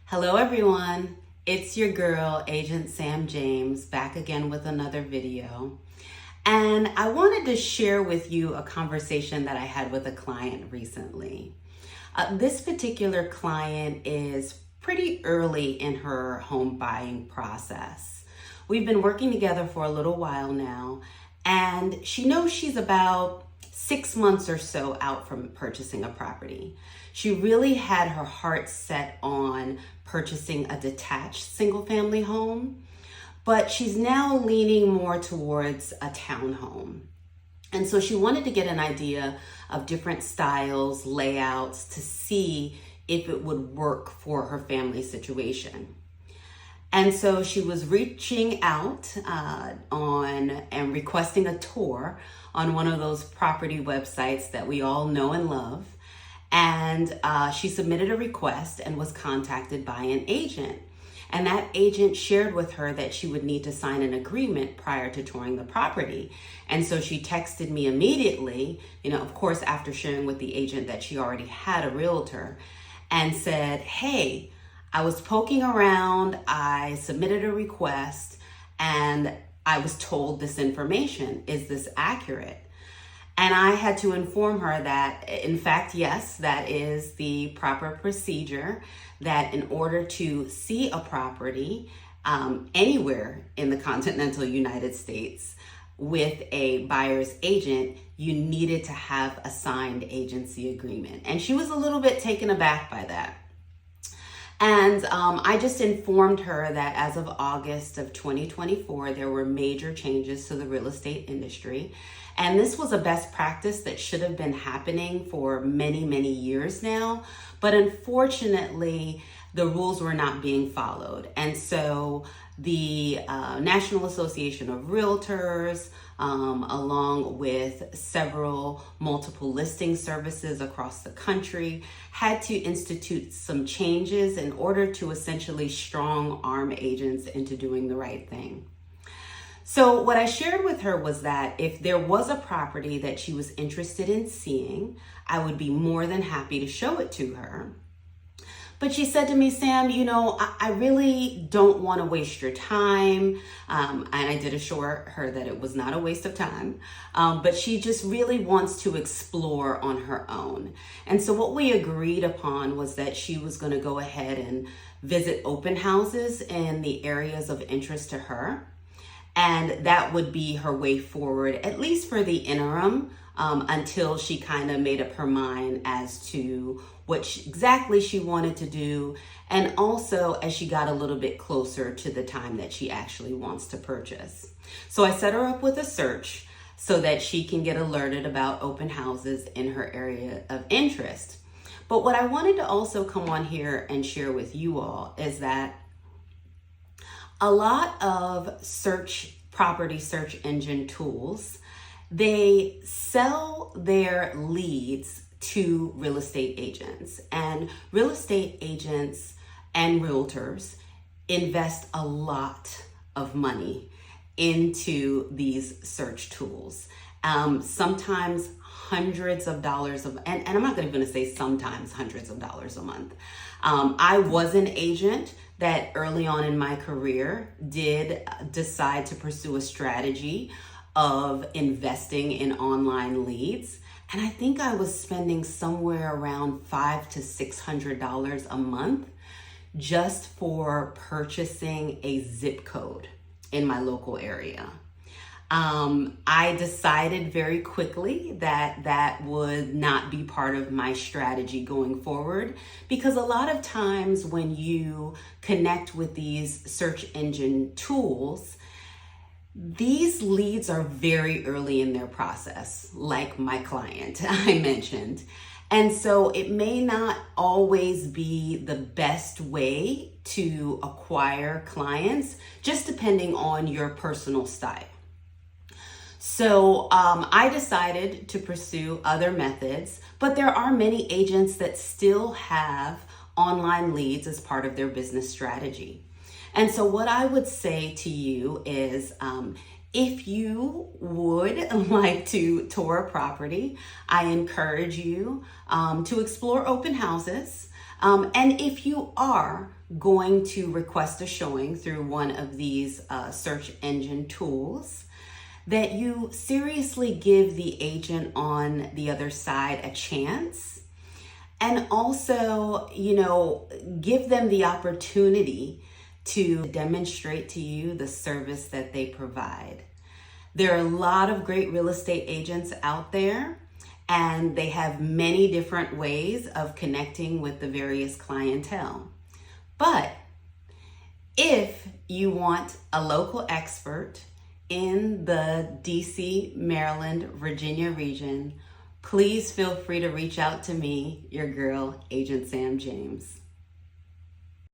Hello everyone, it's your girl, Agent Sam James, back again with another video. And I wanted to share with you a conversation that I had with a client recently. This particular client is pretty early in her home buying process. We've been working together for a little while now, and she knows she's about 6 months or so out from purchasing a property. She really had her heart set on purchasing a detached single-family home, but she's now leaning more towards a townhome. And so she wanted to get an idea of different styles, layouts, to see if it would work for her family situation. And so she was reaching out and requesting a tour on one of those property websites that we all know and love. And she submitted a request and was contacted by an agent. And that agent shared with her that she would need to sign an agreement prior to touring the property. And so she texted me immediately, of course, after sharing with the agent that she already had a realtor, and said, hey, I was poking around, I submitted a request, and I was told this information. Is this accurate? And I had to inform her that, in fact, yes, that is the proper procedure, that in order to see a property anywhere in the continental United States with a buyer's agent, you needed to have a signed agency agreement. And she was a little bit taken aback by that. And I just informed her that as of August of 2024, there were major changes to the real estate industry. And this was a best practice that should have been happening for many, many years now. But unfortunately, the rules were not being followed. And so the National Association of Realtors, along with several multiple listing services across the country, had to institute some changes in order to essentially strong arm agents into doing the right thing. So what I shared with her was that if there was a property that she was interested in seeing, I would be more than happy to show it to her. But she said to me, Sam, I really don't want to waste your time. And I did assure her that it was not a waste of time. But she just really wants to explore on her own. And so what we agreed upon was that she was going to go ahead and visit open houses in the areas of interest to her. And that would be her way forward, at least for the interim, until she kind of made up her mind as to what exactly she wanted to do, and also as she got a little bit closer to the time that she actually wants to purchase. So I set her up with a search so that she can get alerted about open houses in her area of interest. But what I wanted to also come on here and share with you all is that a lot of property search engine tools, they sell their leads to real estate agents, and real estate agents and realtors invest a lot of money into these search tools. Sometimes hundreds of dollars and I'm not going to say sometimes hundreds of dollars a month. I was an agent that early on in my career did decide to pursue a strategy of investing in online leads. And I think I was spending somewhere around $500 to $600 a month just for purchasing a zip code in my local area. I decided very quickly that that would not be part of my strategy going forward, because a lot of times when you connect with these search engine tools, these leads are very early in their process, like my client I mentioned. And so it may not always be the best way to acquire clients, just depending on your personal style. So I decided to pursue other methods, but there are many agents that still have online leads as part of their business strategy. And so what I would say to you is, if you would like to tour a property, I encourage you to explore open houses. And if you are going to request a showing through one of these search engine tools, that you seriously give the agent on the other side a chance, and also, give them the opportunity to demonstrate to you the service that they provide. There are a lot of great real estate agents out there, and they have many different ways of connecting with the various clientele. But if you want a local expert in the DC, Maryland, Virginia region, please feel free to reach out to me, your girl, Agent Sam James.